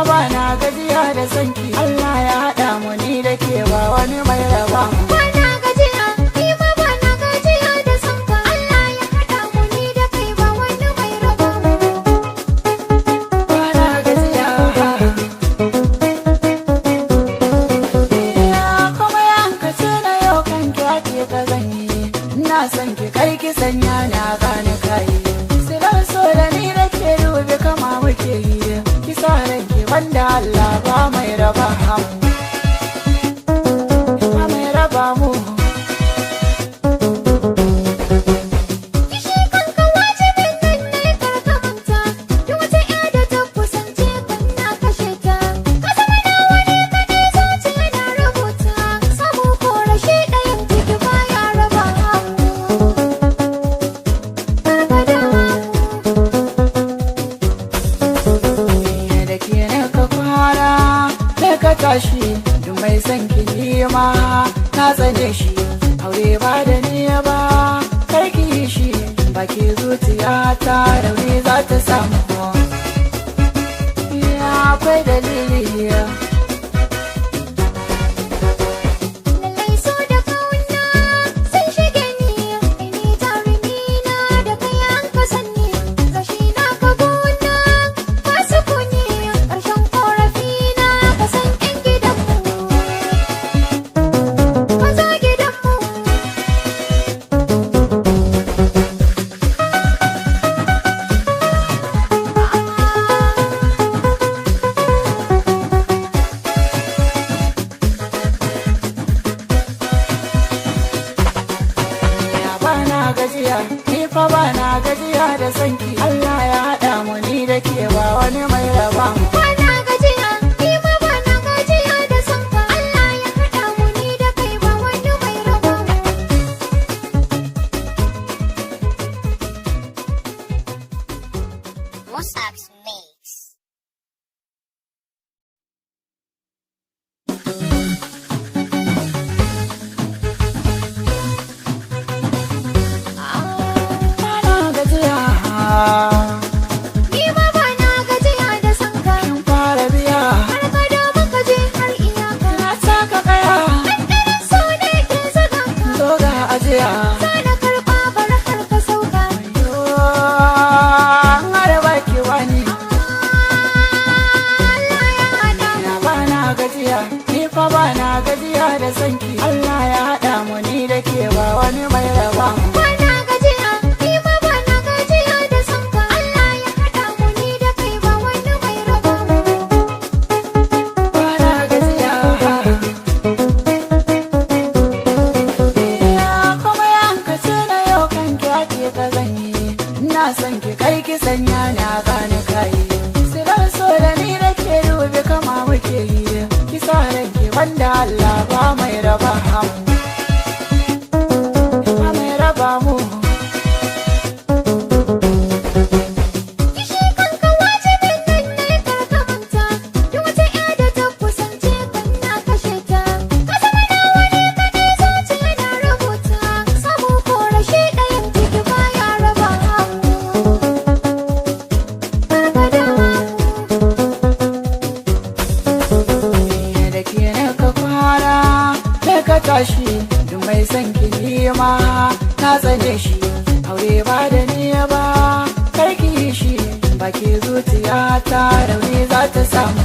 fa ba na gajiya da sanki. Allah ya haɗa mu ni da ke ba wani mai raba mu. Ba na gajiya, ni ma ba na gajiya da sanka. Allah ya haɗa mu ni da kai ba wani mai raba mu. Ba na gajiya. Kuma yankace na yau kan ki ake ka zanyi. Ina son ki kai ki sanya na gane kai. Silar so da ni da ke dubi kama muke yi. Ki sa ranki wanda Allah ba mai raba mu. Ba mai raba mu. Kishi kanka wajibin nan ne karka manta. Duk wata ƴa da ta kusance kan na kashe ta. Ka zama nawa ne kaɗai zuciya na rubuta. Samu ko rashi ɗayan ciki baya raba mu. Abada. Da ke na ka fara da ka tashi duk mai son ki ma na tsane shi aure ba da ni ba karki shi baki zuciya ta rauni za ta samu ya akwai dalili Lallai so da kauna sun shige ni. Kai ne jarumi na da kai an ka sanni. Gashi na ka gona ka sukuni. Ƙarshen ƙorafi na ka san ƴan gidanmu. Ka zo gidanmu. ya bana gajiya ni fa bana gajiya da sanki Allah ya haɗa mu ni da ke ba wani mai raba mu. Ba na gajiya, ni ma ba na gajiya da sanka. Allah ya haɗa mu ni da kai ba wani mai raba mu. Musab's Mix. Bana gajiya Ni ma ba na gajiya da sanka. kin fara biya Har ka da muka je har iyaka. na saka kaya Ɗanɗanon so ne ke saka ka. zo ga ajiya. Za na karɓa bar har ka sauka. Har baki wani Allah ya haɗa mu. ya bana gajiya ni fa bana gajiya da sanki Allah ya haɗa mu ni da ke ba wani mai raba mu. Ba na gajiya, ni ma ba na gajiya da sanka. Allah ya haɗa mu ni da kai ba wani mai raba mu. Bana gajiya kuma yankace na yau kan ki ake ka zanyi. Ina son ki kai ki sanya na gane kai. Silar so da ni da ke dubi kama muke yi. Ki sa ranki wanda Allah ba mai raba mu. Ba mai raba mu. Kishi kanka wajibin nan ne karka manta. Duk wata ƴa da ta kusance kan na kashe ta. Ka zama nawa ne kaɗai zuciya na rubuta. Samu ko rashi ɗayan ciki baya raba mu. Abada. Da ke na ka fara da ka tashi duk mai son ki ma na tsane shi aure ba da ni ba karki shi baki zuciya ta rauni za ta samu